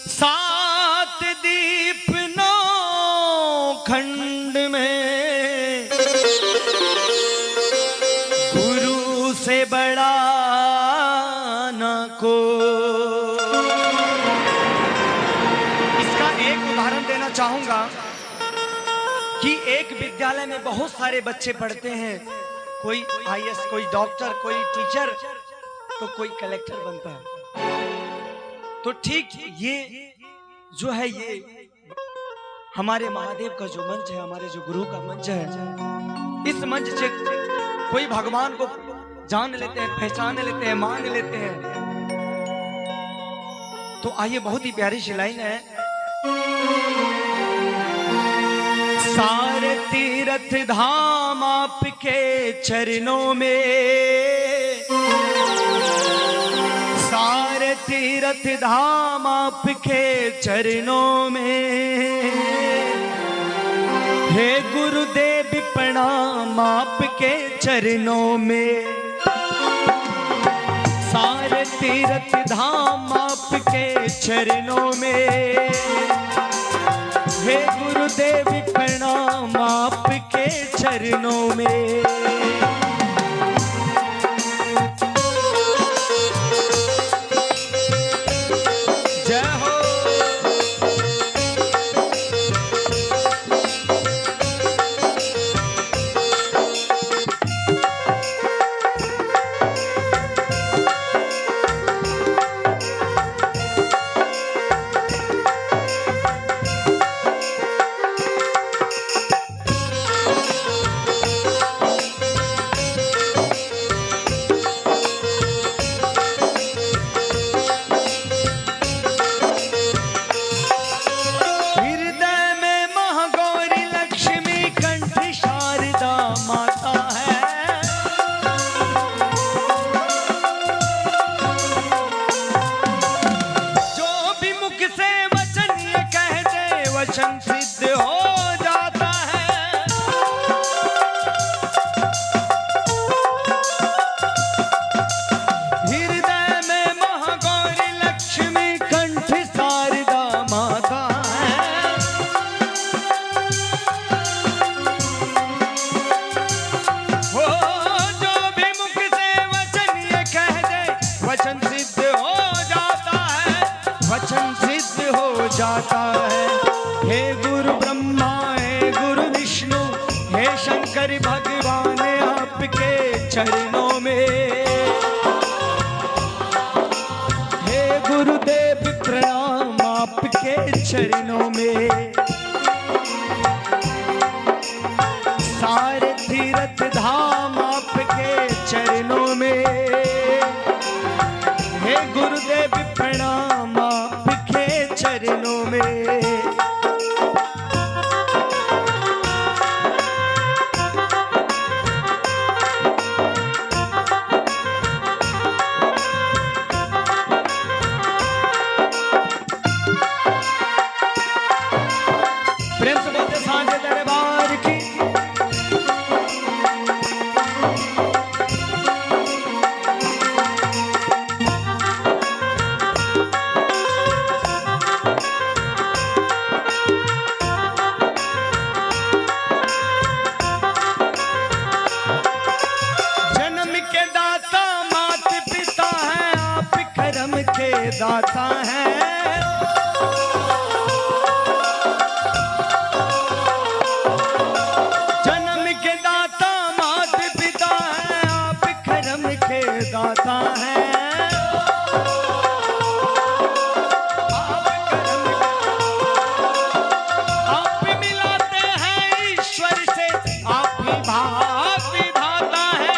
सात दीप नौ खंड में गुरु से बड़ा न को। इसका एक उदाहरण देना चाहूंगा कि एक विद्यालय में बहुत सारे बच्चे पढ़ते हैं, कोई आईएएस, कोई डॉक्टर, कोई टीचर, तो कोई कलेक्टर बनता है। तो ठीक ये जो है, ये हमारे महादेव का जो मंच है, हमारे जो गुरु का मंच है, इस मंच से कोई भगवान को जान लेते हैं, पहचान लेते हैं, मान लेते हैं। तो आइए, बहुत ही प्यारी सी लाइन है। सारे तीर्थ धाम आपके चरणों में, सारे तीर्थ धाम आपके चरणों में, हे गुरुदेव प्रणाम आपके चरणों में। सारे तीर्थ धाम आपके चरणों में, हे गुरुदेव प्रणाम आपके चरणों में। जय हो। वचन सिद्ध हो जाता है। हृदय में महागौरी लक्ष्मी कंठ शारदा माता है। हो जो भी मुख से वचन ये कह दे, वचन सिद्ध हो जाता है, वचन सिद्ध हो जाता है। हे गुरु ब्रह्मा, हे गुरु विष्णु, हे शंकर भगवान आपके चरणों में, हे गुरुदेव प्रणाम आपके चरणों में। सारे तीर्थ धाम आपके चरणों में, हे गुरुदेव प्रणाम आपके चरणों में। प्रेम से बोलते सांझे दरबार की। जन्म के दाता मात पिता है, आप कर्म के दाता है। दाता है आप मिलाते हैं ईश्वर से, आप ही भाव विधाता है।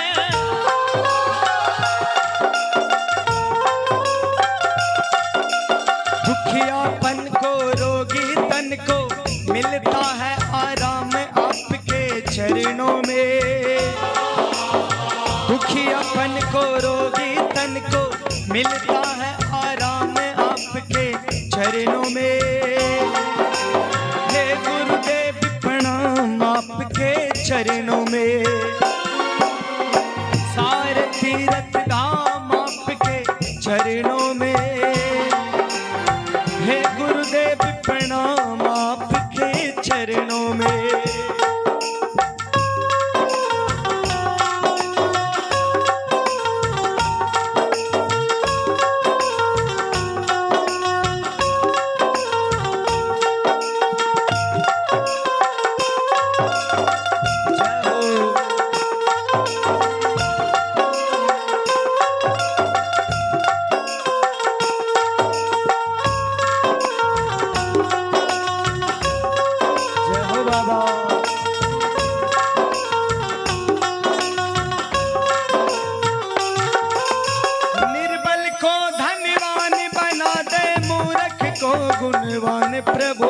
दुखियापन को, रोगी तन को मिलता है आराम आपके चरणों में। दुखियापन को, रोगी तन को मिलता है आराम आपके चरणों में। हे गुरुदेव प्रणाम आपके चरणों में। सारे तीर्थ धाम आपके गुणवान प्रभु।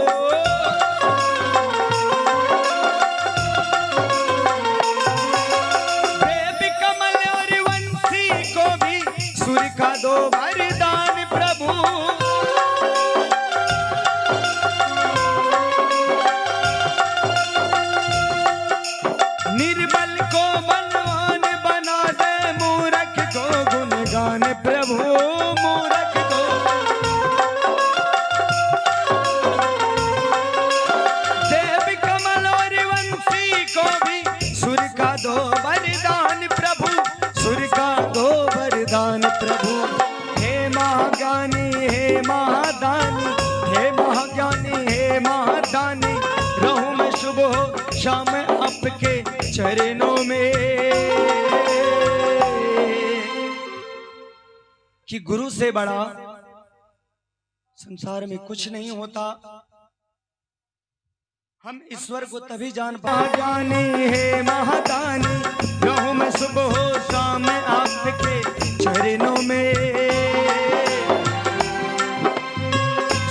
देव कमल और वंशी को भी सूर्य का दो वरदान प्रभु। निर्बल को बलवान बना दे, मूर्ख को गुणगान प्रभु। मूर्ख को देव कमल और वंशी को भी सूर्य का दो वरदान प्रभु। सूर्य का दो वरदान प्रभु। हे महाज्ञानी हे महादानी, हे महाज्ञानी हे महादानी, रहूं मैं सुबह शाम आपके चरणों में। कि गुरु से बड़ा संसार में कुछ नहीं होता। हम ईश्वर को तभी जान पाते। जानी है महादानी, रहूं मैं सुबह शाम आपके चरणों में।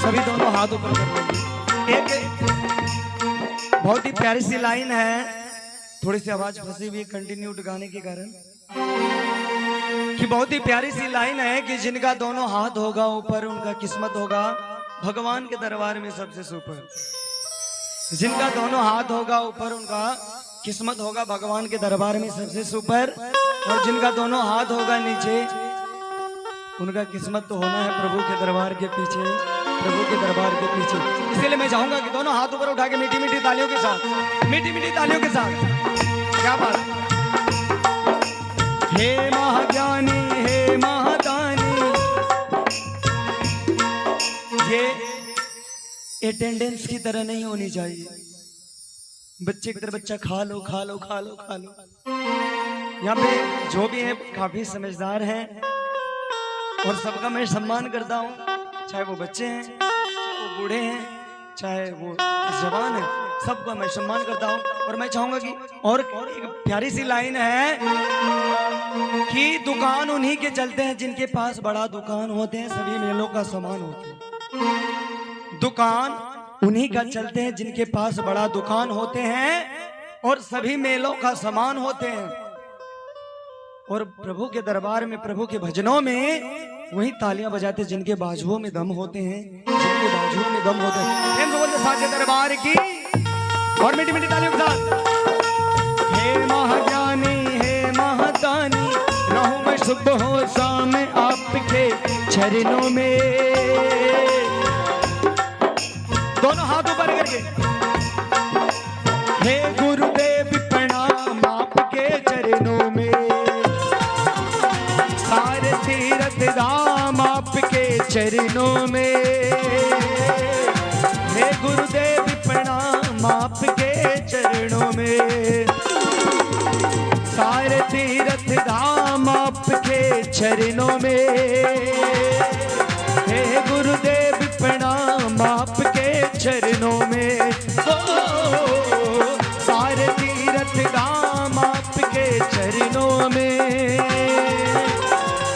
सभी दोनों हाथ ऊपर कर लीजिए। एक बहुत ही प्यारी सी लाइन है, थोड़ी सी आवाज फंसी हुई कंटिन्यूड गाने के कारण, कि बहुत ही प्यारी सी लाइन है कि जिनका दोनों हाथ होगा ऊपर उनका किस्मत होगा भगवान के दरबार में सबसे सुपर। जिनका दोनों हाथ होगा ऊपर उनका किस्मत होगा भगवान के दरबार में सबसे सुपर। और जिनका दोनों हाथ होगा नीचे उनका किस्मत तो होना है प्रभु के दरबार के पीछे, प्रभु के दरबार के पीछे। इसलिए मैं चाहूंगा कि दोनों हाथ ऊपर उठा के मीठी मीठी तालियों के साथ, मीठी मीठी तालियों के साथ, क्या बात। हे महाज्ञानी हे महादानी, ये अटेंडेंस की तरह नहीं होनी चाहिए। बच्चे की तरह बच्चा खा लो खा लो खा लो खा लो। यहाँ पे जो भी है काफी समझदार हैं और सबका मैं सम्मान करता हूँ, चाहे वो बच्चे हैं, चाहे वो बूढ़े हैं, चाहे वो जवान है, सबका मैं सम्मान करता हूँ। और मैं चाहूंगा कि और एक प्यारी सी लाइन है कि दुकान उन्हीं के चलते हैं जिनके पास बड़ा दुकान होते हैं, सभी मेलों का सामान होते हैं। दुकान उन्हीं का चलते हैं जिनके पास बड़ा दुकान होते हैं और सभी मेलों का सामान होते हैं। और प्रभु के दरबार में, प्रभु के भजनों में वही तालियां बजाते जिनके बाजुओं में दम होते हैं, जिनके बाजुओं में दम होते हैं। साचे दरबार की और मीठी मीठी तालियों के साथ। हे महाज्ञानी हे महादानी, रहूं मैं सुबह शाम आपके चरणों में। दोनों हाथ ऊपर करके। हे गुरुदेव प्रणाम आपके चरणों में, सारे तीर्थ धाम आपके चरणों में। हे गुरुदेव प्रणाम आपके चरणों में, सारे तीर्थ धाम आपके चरणों में। हे गुरुदेव प्रणाम आपके चरणों में। सारे तीर्थ धाम आपके चरणों में।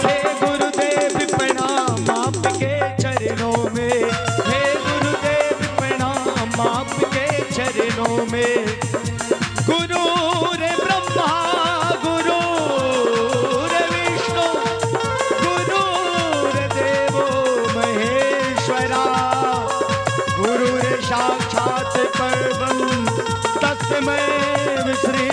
हे गुरुदेव प्रणाम आपके चरणों में। हे गुरुदेव प्रणाम आपके चरणों में। गुरु रे ब्रह्मा गुरु रे विष्णु गुरु रे देवो महेश्वरा, गुरु रे साक्षात परब्रह्म तस्मै श्री